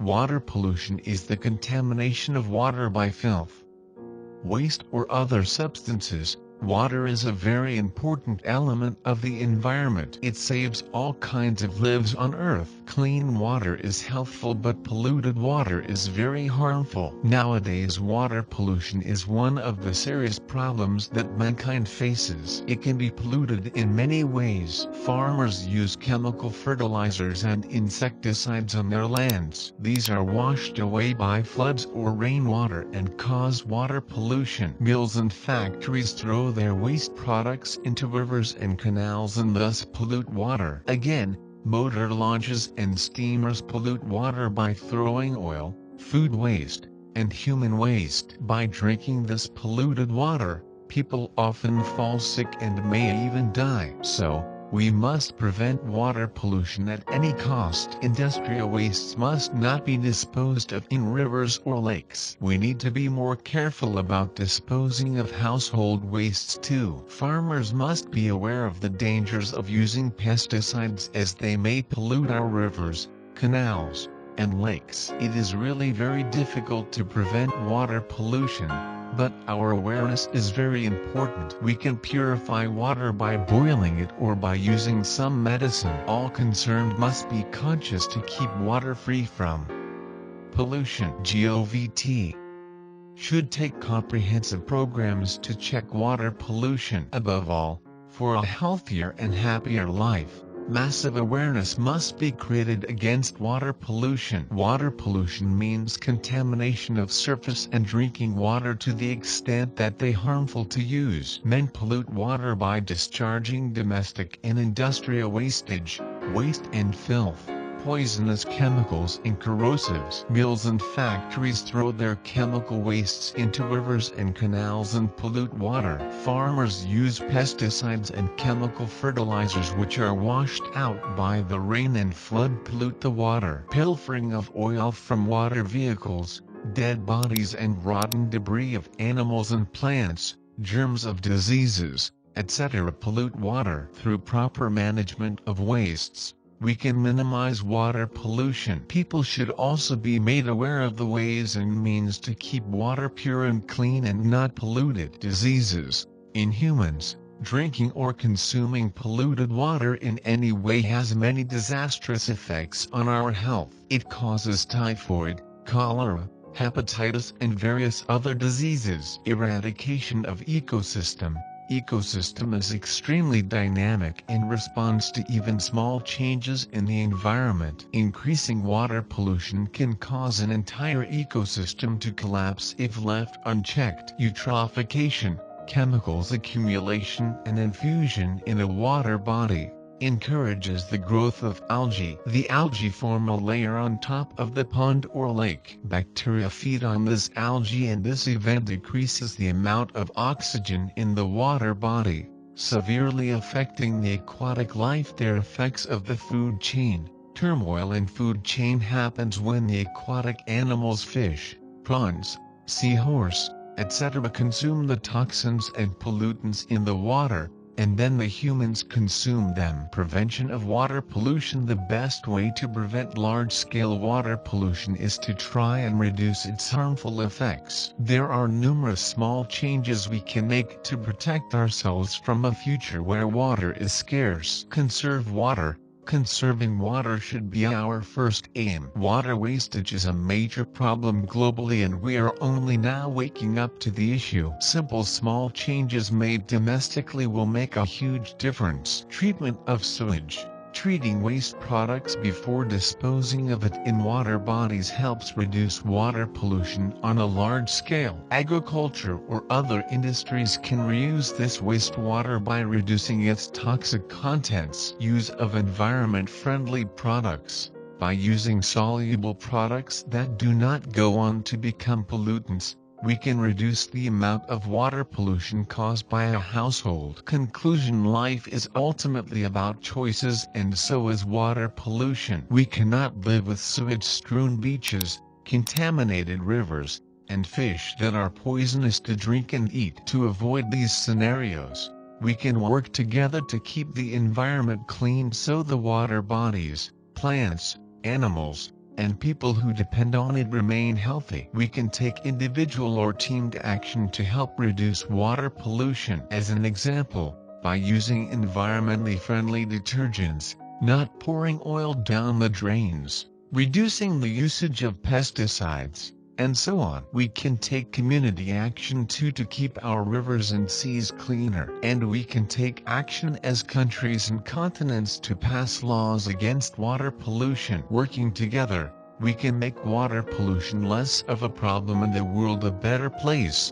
Water pollution is the contamination of water by filth, waste or other substances. Water is a very important element of the environment. It saves all kinds of lives on Earth. Clean water is healthful, but polluted water is very harmful. Nowadays, water pollution is one of the serious problems that mankind faces. It can be polluted in many ways. Farmers use chemical fertilizers and insecticides on their lands. These are washed away by floods or rainwater and cause water pollution. Mills and factories throw their waste products into rivers and canals and thus pollute water. Again, motor launches and steamers pollute water by throwing oil, food waste, and human waste. By drinking this polluted water, people often fall sick and may even die. So, we must prevent water pollution at any cost. Industrial wastes must not be disposed of in rivers or lakes. We need to be more careful about disposing of household wastes too. Farmers must be aware of the dangers of using pesticides, as they may pollute our rivers, canals, and lakes. It is really very difficult to prevent water pollution, but our awareness is very important. We can purify water by boiling it or by using some medicine. All concerned must be conscious to keep water free from pollution. GOVT should take comprehensive programs to check water pollution. Above all, for a healthier and happier life, massive awareness must be created against water pollution. Water pollution means contamination of surface and drinking water to the extent that they are harmful to use. Men pollute water by discharging domestic and industrial wastage, waste and filth, poisonous chemicals and corrosives. Mills and factories throw their chemical wastes into rivers and canals and pollute water. Farmers use pesticides and chemical fertilizers which are washed out by the rain and flood pollute the water. Pilfering of oil from water vehicles, dead bodies and rotten debris of animals and plants, germs of diseases, etc. pollute water. Through proper management of wastes, we can minimize water pollution. People should also be made aware of the ways and means to keep water pure and clean and not polluted. Diseases in humans. Drinking or consuming polluted water in any way has many disastrous effects on our health. It causes typhoid, cholera, hepatitis and various other diseases. Eradication of ecosystem. Ecosystem is extremely dynamic and responds to even small changes in the environment. Increasing water pollution can cause an entire ecosystem to collapse if left unchecked. Eutrophication, chemicals accumulation and infusion in a water body, encourages the growth of algae. The algae form a layer on top of the pond or lake. Bacteria feed on this algae and this event decreases the amount of oxygen in the water body, severely affecting the aquatic life. There are effects of the food chain. Turmoil in food chain happens when the aquatic animals, fish, prawns, seahorse, etc. consume the toxins and pollutants in the water, and then the humans consume them. Prevention of water pollution. The best way to prevent large-scale water pollution is to try and reduce its harmful effects. There are numerous small changes we can make to protect ourselves from a future where water is scarce. Conserve water. Conserving water should be our first aim. Water wastage is a major problem globally and we are only now waking up to the issue. Simple small changes made domestically will make a huge difference. Treatment of sewage. Treating waste products before disposing of it in water bodies helps reduce water pollution on a large scale. Agriculture or other industries can reuse this wastewater by reducing its toxic contents. Use of environment-friendly products. By using soluble products that do not go on to become pollutants, we can reduce the amount of water pollution caused by a household. Conclusion: life is ultimately about choices, and so is water pollution. We cannot live with sewage-strewn beaches, contaminated rivers, and fish that are poisonous to drink and eat. To avoid these scenarios, we can work together to keep the environment clean so the water bodies, plants, animals, and people who depend on it remain healthy. We can take individual or teamed action to help reduce water pollution. As an example, by using environmentally friendly detergents, not pouring oil down the drains, reducing the usage of pesticides, and so on. We can take community action too to keep our rivers and seas cleaner. And we can take action as countries and continents to pass laws against water pollution. Working together, we can make water pollution less of a problem and the world a better place.